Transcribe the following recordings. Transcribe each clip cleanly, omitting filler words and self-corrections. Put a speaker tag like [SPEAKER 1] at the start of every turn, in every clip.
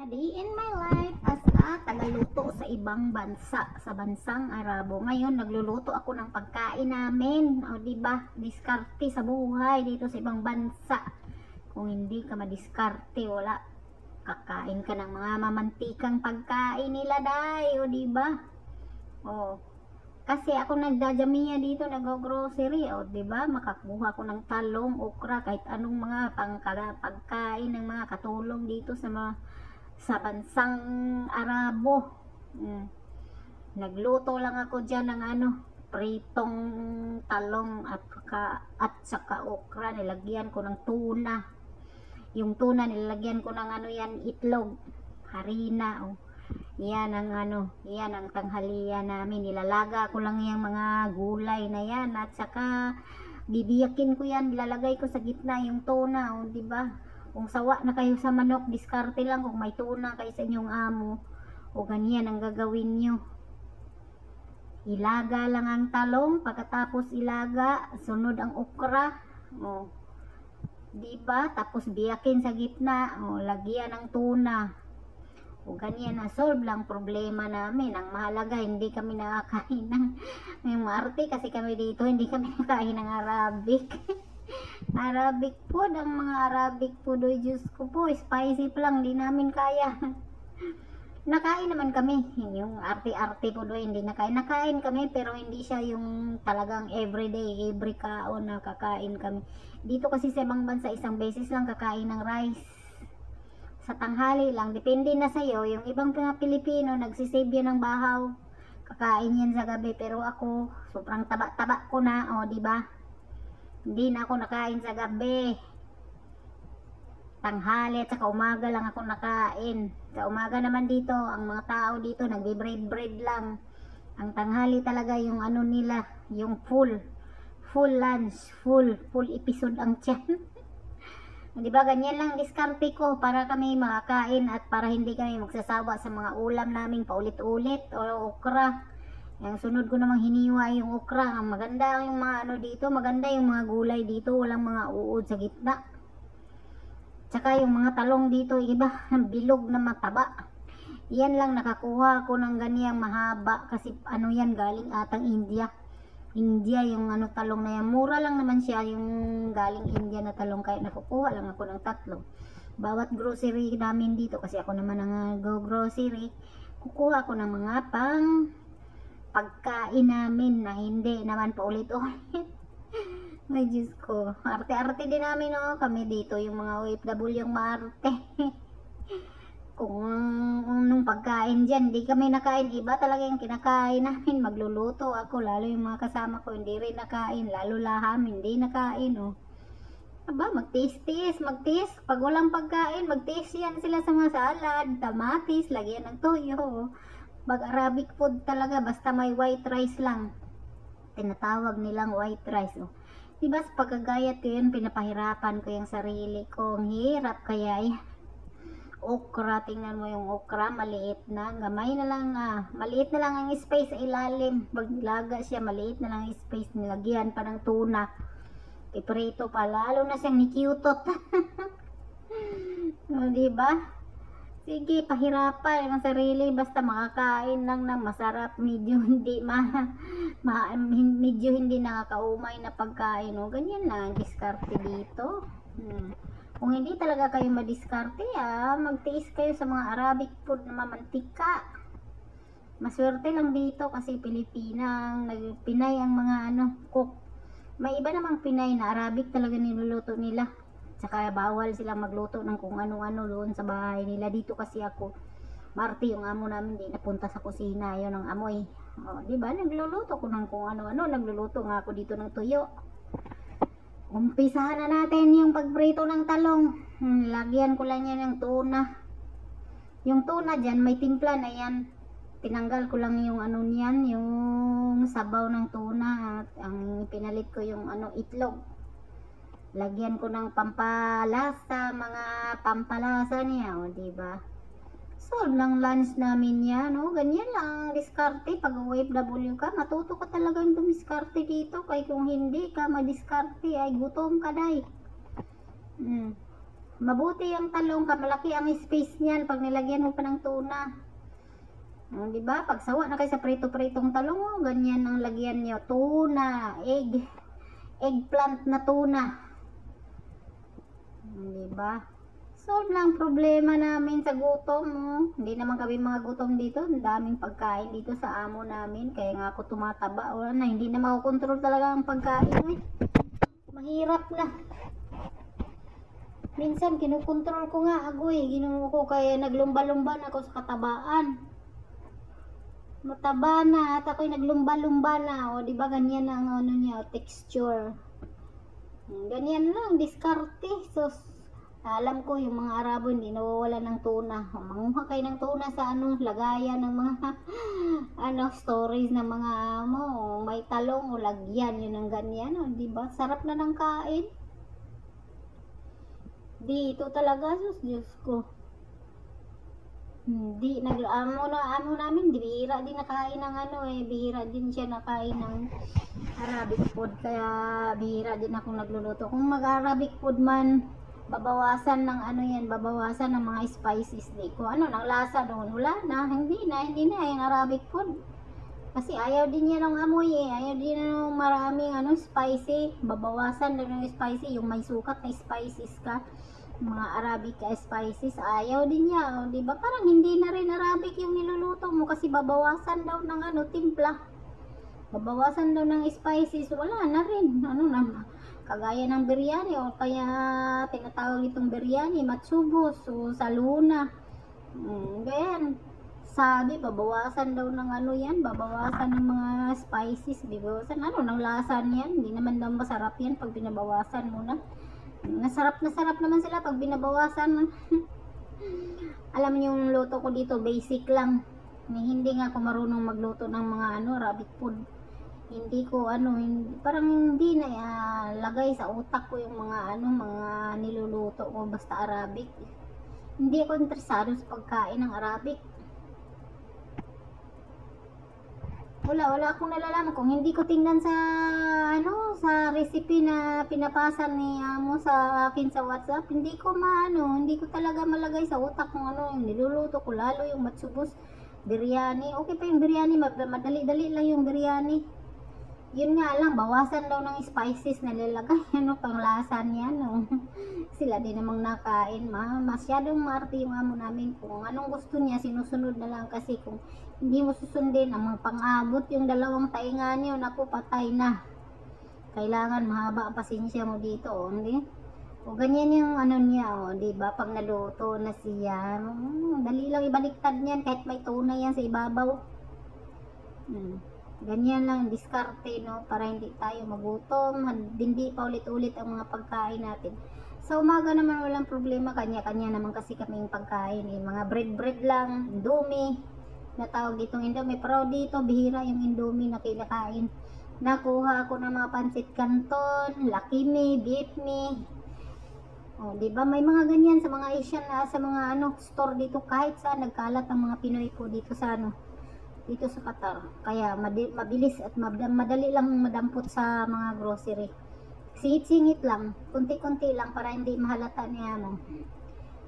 [SPEAKER 1] Day in my life as a tagaluto sa ibang bansa, sa bansang Arabo. Ngayon nagluluto ako ng pagkain namin. O di ba? Diskarte sa buhay dito sa ibang bansa. Kung hindi ka madiskarte, wala. Kakain ka ng mga mamantikang pagkain nila, day. O di ba? O kasi ako nagdadamiya dito, nag-grocery, o di ba? Makakuha ko ng talong, okra, kahit anong mga pagkain ng mga katulong dito sa bansang Arabo. Nagluto lang ako dyan ng pritong talong at saka okra. Nilagyan ko ng tuna. Yung tuna nilagyan ko ng itlog, harina. Yan ang tanghalian namin. Nilalaga ko lang yung mga gulay na yan, at saka bibiyakin ko yan, nilalagay ko sa gitna yung tuna, di ba? Kung sawa na kayo sa manok, diskarte lang kung may tuna kayo sa inyong amo. O ganyan ang gagawin nyo. Ilaga lang ang talong, pagkatapos ilaga, sunod ang okra. O, diba? Tapos biyakin sa gitna, o lagyan ng tuna. O ganyan na, solve lang problema namin. Ang mahalaga, hindi kami nakakain ng maarte kasi kami dito, hindi kami nakakain ng Arabic. Arabic food, ang mga Arabic food, oy Diyos ko po, spicy pa lang, di namin kaya. Nakain naman kami, yung arte-arte po doon, hindi nakain kami, pero hindi siya yung talagang everyday, every kaon na kakain kami. Dito kasi sa ibang bansa, isang beses lang kakain ng rice. Sa tanghali lang, depende na sa'yo. Yung ibang mga Pilipino, nagsisave yan ng bahaw. Kakain yan sa gabi, pero ako, sobrang taba-taba ko na, o diba? Hindi na ako nakain sa gabi. Tanghali at saka umaga lang ako nakain. Sa umaga naman dito, ang mga tao dito nagbe-bread lang. Ang tanghali talaga yung nila, yung full lunch, full episode ang tiyan. Di ba, ganyan lang diskarte ko para kami makakain at para hindi kami magsasawa sa mga ulam namin paulit-ulit o okra. Yung sunod ko namang hiniwa yung okra. Ang maganda yung mga dito, maganda yung mga gulay dito, walang mga uod sa gitna. Tsaka yung mga talong dito, iba, bilog na mataba. Yan lang nakakuha ko ng ganiyang mahaba kasi yan galing atang India. India yung talong na yan. Mura lang naman siya yung galing India na talong, kaya nakukuha lang ako ng 3. Bawat grocery namin dito, kasi ako naman ang go-grocery, kukuha ako ng mga pagkain namin na hindi naman paulit-ulit. May Diyos ko, arte-arte din namin kami dito, yung mga OFW yung maarte. Kung nung pagkain dyan, hindi kami nakain, iba talaga yung kinakain namin. Magluluto ako, lalo yung mga kasama ko hindi rin nakain, lalo laham hindi nakain. Aba, magtiis-tiis. Pag walang pagkain, magtiis yan sila sa mga salad, tamatis, lagyan ng toyo. Pag Arabic food talaga, basta may white rice lang, tinatawag nilang white rice. Diba sa pagkagayat ko yun, pinapahirapan ko yung sarili ko. Ang hirap kaya yan. Okra, tingnan mo yung okra, maliit na, gamay na lang, maliit na lang ang space sa ilalim. Pag nilaga siya, maliit na lang ang space, nilagyan pa ng tuna, iprito pa, lalo na siyang nikiutot. Diba? Sige, pahirapan ang sarili, basta makakain lang ng masarap, medyo hindi medyo hindi nakakaumay na pagkain. Ganyan lang, diskarte dito. Kung hindi talaga kayo madiskarte, magtiis kayo sa mga Arabic food na mamantika. Maswerte lang dito kasi Pinay ang mga cook. May iba namang Pinay na Arabic talaga niluluto nila. Tsaka bawal silang magluto ng kung ano-ano doon sa bahay nila. Dito kasi ako, Marty, yung amo namin, di napunta sa kusina. Yun ang amoy. Diba? Nagluluto ko ng kung ano-ano. Nagluluto nga ako dito ng tuyo. Umpisahan na natin yung pagprito ng talong. Lagyan ko lang yan ng tuna. Yung tuna dyan, may timpla na yan. Tinanggal ko lang yung niyan, yung sabaw ng tuna. At ang pinalit ko yung itlog. Lagyan ko ng pampalasa, mga pampalasa niya, diba? Solve lang lunch namin yan, ganyan lang, diskarte. Pag OFW ka, matuto ka talagang dumiskarte dito. Kaya kung hindi ka madiskarte, ay gutom ka, day. Mabuti ang talong, kamalaki ang space niyan pag nilagyan mo pa ng tuna. Di ba? Pag sawa na kayo sa prito-pritong talong, ganyan ang lagyan niyo. Tuna, eggplant na tuna. Di ba? Solve lang problema namin sa gutom. Hindi naman kami mga gutom dito. Ang daming pagkain dito sa amo namin. Kaya nga ako tumataba. Wala na, hindi na makokontrol talaga ang pagkain. Mahirap na. Minsan kinukontrol ko nga agoy. Ginuno ko kaya naglumba-lumba na ako sa katabaan. Mataba na at ako'y naglumba-lumba na. O diba ganyan ang ano niya, texture. Ganyan lang, diskarte. So, alam ko yung mga Arabo hindi nawawala ng tuna. Manguha kayo ng tuna sa ano, lagayan ng mga ano, stories ng mga amo. May talong o lagyan, yun ang ganyan. O, diba? Sarap na ng kain. Dito talaga, Diyos ko. Hindi, amo namin, bihira din nakain ng ano bihira din siya nakain ng Arabic food, kaya bihira din akong nagluluto. Kung mag-Arabic food man, babawasan ng ano yan, babawasan ng mga spices. Di ko ano, ng lasa doon, wala na, hindi na yung Arabic food. Kasi ayaw din yan ng amoy ayaw din ng maraming ano, spicy, babawasan doon ng spicy, yung may sukat na spices ka. Mga Arabic spices, ayaw din niya. O, diba? Parang hindi na rin Arabic yung niluluto mo kasi babawasan daw ng ano, timpla. Babawasan daw ng spices, wala na rin. Ano na, kagaya ng biryani o kaya tinatawag itong biryani, matsubos o saluna. Ganyan. Sabi, babawasan daw ng ano yan, babawasan ng mga spices, babawasan ano, ng lasa niyan. Hindi naman daw masarap yan pag binabawasan mo na. Nasarap naman sila pag binabawasan. Alam niyo yung luto ko dito, basic lang. Hindi nga ako marunong magluto ng mga ano, Arabic food. Hindi ko ano, parang hindi na lagay sa utak ko yung mga ano, mga niluluto ko basta Arabic. Hindi ako interesado sa pagkain ng Arabic. Wala akong nalalaman kung hindi ko tingnan sa ano, sa recipe na pinapasa ni amo sa akin sa WhatsApp, hindi ko hindi ko talaga malagay sa utak kung ano yung niluluto ko, lalo yung matsubos, biryani. Okay pa yung biryani, madali-dali lang yung biryani. Yun nga lang, bawasan daw ng spices na nilagay, ano, pang lasa niya, no? Sila din namang nakain, masyadong maarte yung amo namin. Kung anong gusto niya, sinusunod na lang, kasi kung hindi mo susundin, ang mga pang-abot yung dalawang tainga niyo, naku, patay na. Kailangan mahaba ang pasensya mo dito, hindi? O ganyan yung ano niya, o, diba? Pag naluto na siya, dali lang ibaliktad niyan, kahit may tuna yan sa ibabaw. Ganyan lang, diskarte, no? Para hindi tayo magutom, hindi pa ulit-ulit ang mga pagkain natin. Sa umaga naman walang problema, kanya-kanya naman kasi kaming pagkain. Mga bread lang, Indomie, natawag itong Indomie. Pero dito, bihira yung Indomie na kinakain. Nakuha ako ng mga pancit canton, Lucky Me, Beef Me. O, diba? May mga ganyan sa mga Asian, sa mga ano, store dito, kahit saan nagkalat ang mga Pinoy ko dito sa ano, dito sa Qatar. Kaya mabilis at madali lang madampot sa mga grocery. Singit-singit lang, kunti-kunti lang para hindi mahalata niya mo.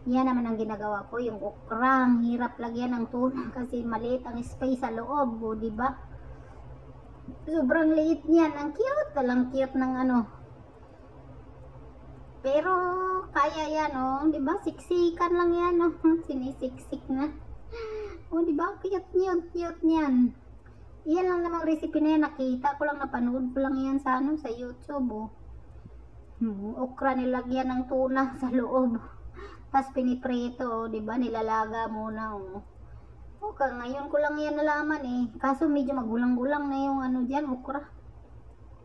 [SPEAKER 1] Yan naman ang ginagawa ko, yung okra, hirap lagyan ng tuna kasi maliit ang space sa loob, o diba? Sobrang liit niyan, ang cute, talang cute ng ano. Pero kaya yan, oh, diba? Siksikan lang yan, oh. Sinisiksik na. O, diba? Cute niyan. Iyan lang namang recipe na yan. Nakita ko lang, napanood ko lang yan sa, ano, sa YouTube, oh. Okra nilagyan ng tuna sa loob. Tapos piniprito, oh, diba? Nilalaga muna, oh. Okay, ngayon ko lang yan nalaman, eh. Kaso medyo magulang-gulang na yung ano dyan, okra.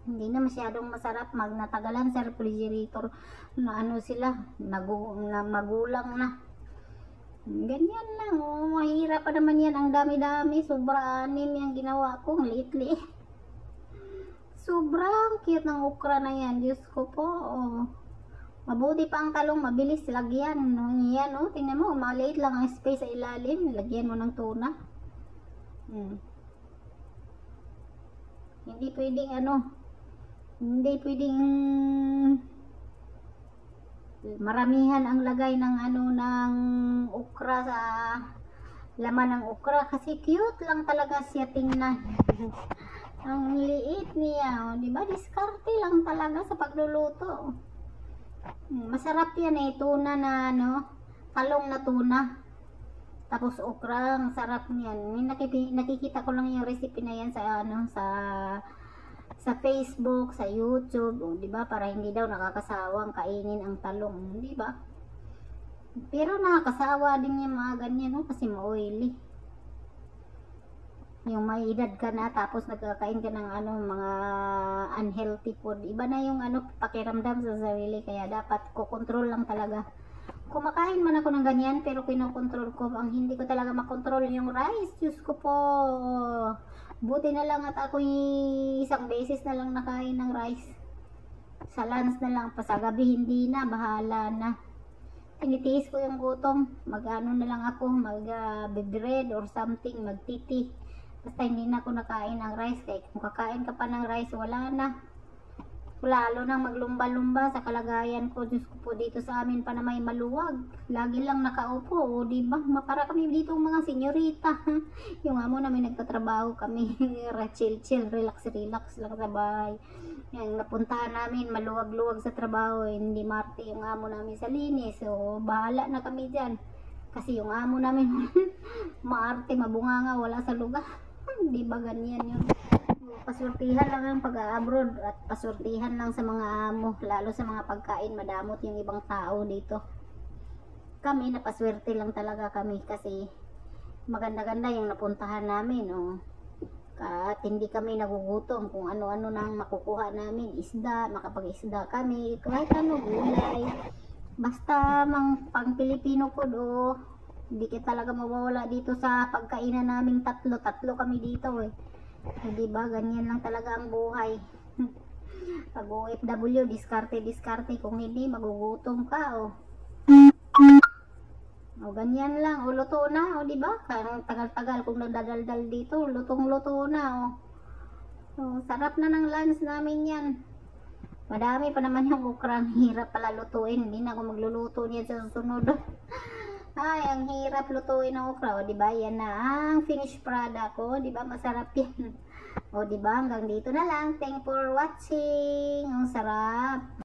[SPEAKER 1] Hindi na masyadong masarap. Natagalan sa refrigerator na ano sila, magulang na. Ganyan lang, oh. Mahirap pa naman yan. Ang dami-dami, sobra anim yung ginawa ko, liit-liit. Sobrang cute ng okra na yan, Diyos ko po, oh. Mabuti pa ang talong, mabilis lagyan, no? Yan, oh, tingnan mo, maliit lang ang space sa ilalim, lagyan mo ng tuna. Hindi pwedeng ano, hindi pwedeng maramihan ang lagay ng ano ng okra sa laman ng okra kasi cute lang talaga siya tingnan. Ang liit niya, di ba? Diskarte lang talaga sa pagluluto. Masarap yan eh, tuna na ano, talong na tuna. Tapos okra, ang sarap niyan. Nakikita ko lang yung recipe na yan sa ano, sa Facebook, sa YouTube, o di ba? Para hindi daw nakakasawang kainin ang talong, di ba? Pero nakakasawa din yung mga ganyan, no? Kasi ma-oily. Yung may edad ka na tapos nagkakain ka ng ano, mga unhealthy food, iba na yung ano, pakiramdam sa sarili, kaya dapat kukontrol lang talaga. Kumakain man ako ng ganyan pero kinokontrol ko. Ang hindi ko talaga makontrol yung rice, Diyos ko po. Buti na lang at ako isang beses na lang nakain ng rice, sa lunch na lang, pa sa gabi hindi na, bahala na. Tinitiis ko yung gutom, mag-ano na lang ako, mag-bread or something, magtiti. Basta hindi na ako nakain ng rice, kaya kung kakain ka pa ng rice, wala na. Lalo nang maglumba-lumba sa kalagayan ko, Diyos ko po, dito sa amin pa na may maluwag. Lagi lang nakaupo, o diba? Para kami dito mga senyorita. Yung amo namin nagtatrabaho kami, chill, relax lang sa bahay. Yung napuntahan namin, maluwag-luwag sa trabaho, hindi marte yung amo namin sa linis. So, bahala na kami dyan. Kasi yung amo namin, maarte, mabunganga, wala sa lugar. Di ba ganyan yun? Pasurtihan lang ang pag-abroad at pasurtihan lang sa mga amo, lalo sa mga pagkain, madamot yung ibang tao dito. Kami napaswerte lang talaga kami kasi maganda-ganda yung napuntahan namin, oh. At hindi kami nagugutom kung ano-ano nang makukuha namin, isda, makapag-isda kami, kahit ano, gulay. Basta pang Pilipino food, oh. Hindi ka talaga mawawala dito sa pagkainan naming tatlo kami dito eh. Diba, ganyan lang talaga ang buhay. Pag OFW, diskarte, kung hindi magugutom ka, oh. O ganyan lang, o luto na, o diba? Karang tagal-tagal kung nagdadaldal dito, lutong-luto na, o. So, sarap na ng lunch namin yan. Madami pa naman yung okra, hirap pala lutuin, hindi na ako magluluto niya sa susunod. Ay, ang hirap lutuin ng okra, o diba? Yan na ang finished product ko, diba? Masarap yan. O diba? Hanggang dito na lang. Thank for watching. Ang sarap.